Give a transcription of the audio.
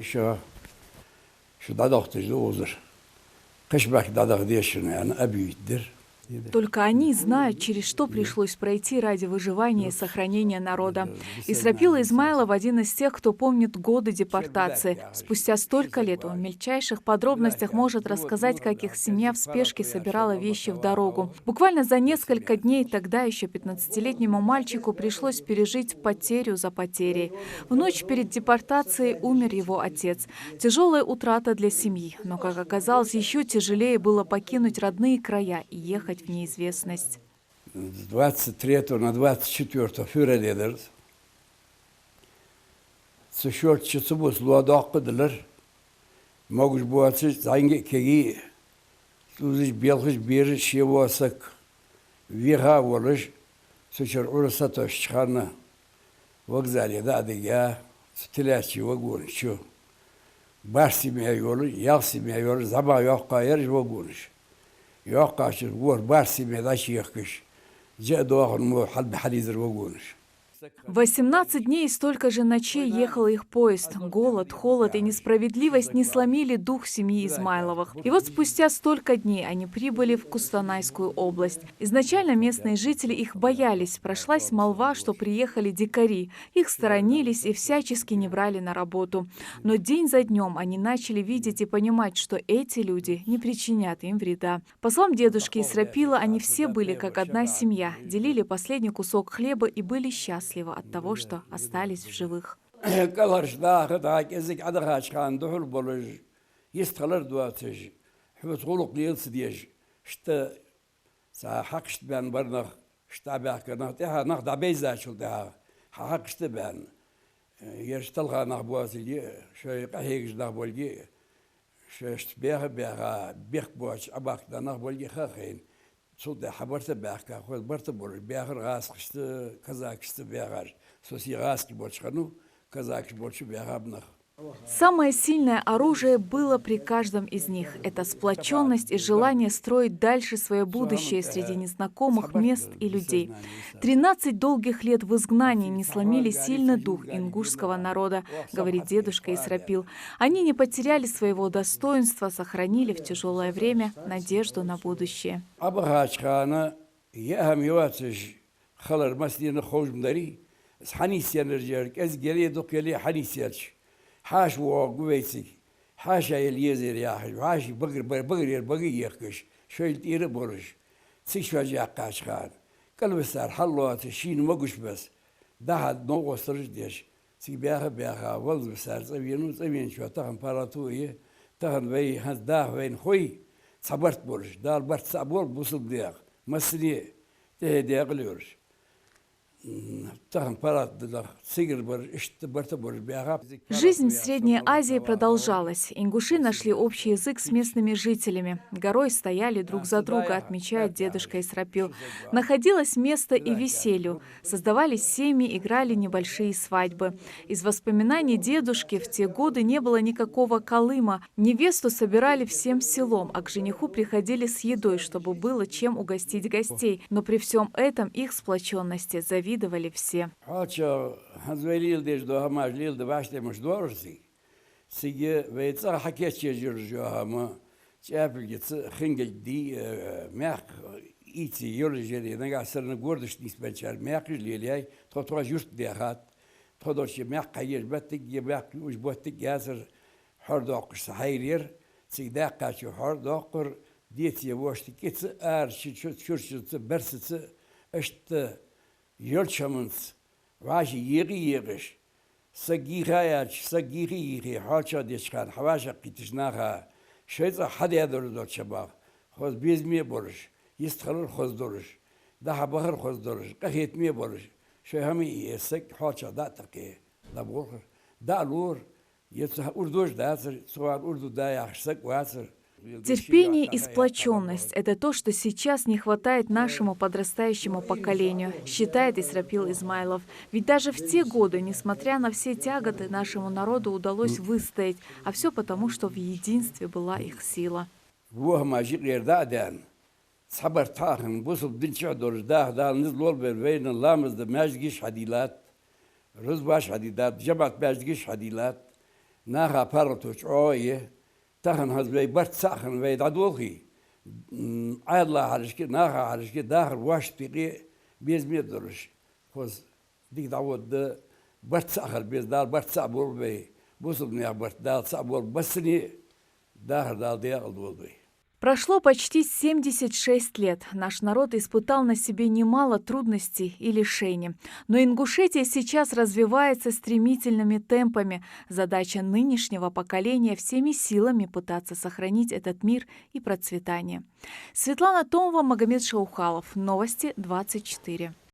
еще дадахтыжды озыр. Кышбак дадагдешины, yani абюйтдер. Только они знают, через что пришлось пройти ради выживания и сохранения народа. Исрапил Измайлов один из тех, кто помнит годы депортации. Спустя столько лет он в мельчайших подробностях может рассказать, как их семья в спешке собирала вещи в дорогу. Буквально за несколько дней тогда еще 15-летнему мальчику пришлось пережить потерю за потерей. В ночь перед депортацией умер его отец. Тяжелая утрата для семьи, но, как оказалось, еще тяжелее было покинуть родные края и ехать в неизвестность. С 23 на 24 февраля сушёртчысы бус луадаққыдылар. Могуш буатсыз занге кеги сузыш белхыш бері шевуасак виға олыш сушыр урыса тошчықаны вокзале да адыга стилящий вагончу. Баш семья yolu, yağ семья yolu, забав yoqqa yer вагонш. Yoqqa şir vur bаш семья да шиякыш. Же доғын му халб хализер вагонш. 18 дней и столько же ночей ехал их поезд. Голод, холод и несправедливость не сломили дух семьи Измайловых. И вот спустя столько дней они прибыли в Кустанайскую область. Изначально местные жители их боялись. Прошлась молва, что приехали дикари. Их сторонились и всячески не брали на работу. Но день за днем они начали видеть и понимать, что эти люди не причинят им вреда. По словам дедушки Исрапила, они все были как одна семья, делили последний кусок хлеба и были счастливы от того, что остались в живых. Суда хабарта бяхка, ход барта бор, бяхар гасқышты, казакышты бяхар. Соси гаски борчхану, казакыш борчу бяхабнах. Самое сильное оружие было при каждом из них. Это сплоченность и желание строить дальше свое будущее среди незнакомых мест и людей. 13 долгих лет в изгнании не сломили сильный дух ингушского народа, говорит дедушка Исрапил. Они не потеряли своего достоинства, сохранили в тяжелое время надежду на будущее. حاش وقويتي حاش اليزير يا أخي حاش بقر يخش شوية إير برج تيشوا جا قاش خان قال بسار حلوات شين مقش بس ده نوع سرج ديش تي بياها والله بسار زبين شو تهم باراتوية تهم بي هز ده وين خوي صبرت برج دار برت صبور بوصل دياغ مسني ده قليورش Жизнь в Средней Азии продолжалась. Ингуши нашли общий язык с местными жителями. Горой стояли друг за друга, отмечает дедушка Исрапил. Находилось место и веселью. Создавались семьи, играли небольшие свадьбы. Из воспоминаний дедушки в те годы не было никакого колыма. Невесту собирали всем селом, а к жениху приходили с едой, чтобы было чем угостить гостей. Но при всем этом их сплоченности завидовали все. Yolçamınız, vaji yığış, sagiri haça deşkan, havaşa kitişnaha, şöyle hadi yadır doçaba, hoz bizmiye boruş, yisthalur hoz doruş, daha bahar hoz doruş, kahretmiye boruş, şöyle hami yesek haça da takı, da boruş, da lur, yetsa urduş da asır, soğan urdu da yaxsak vasır. Терпение и сплоченность – это то, что сейчас не хватает нашему подрастающему поколению, считает Исрапил Измайлов. Ведь даже в те годы, несмотря на все тяготы, нашему народу удалось выстоять, а все потому, что в единстве была их сила. Наха паратуч ое, тахан хазбей бартсахан вейд адолхи. Айла харишки, наха харишки, дахар ваштири безмедурыш. Хоз дигдавод бартсахар бездар бартса болбей. Бусубния бартдал сабол басни дахар дал диагл болбей. Прошло почти 76 лет. Наш народ испытал на себе немало трудностей и лишений. Но Ингушетия сейчас развивается стремительными темпами. Задача нынешнего поколения всеми силами пытаться сохранить этот мир и процветание. Светлана Томова, Магомед Шаухалов. Новости 24.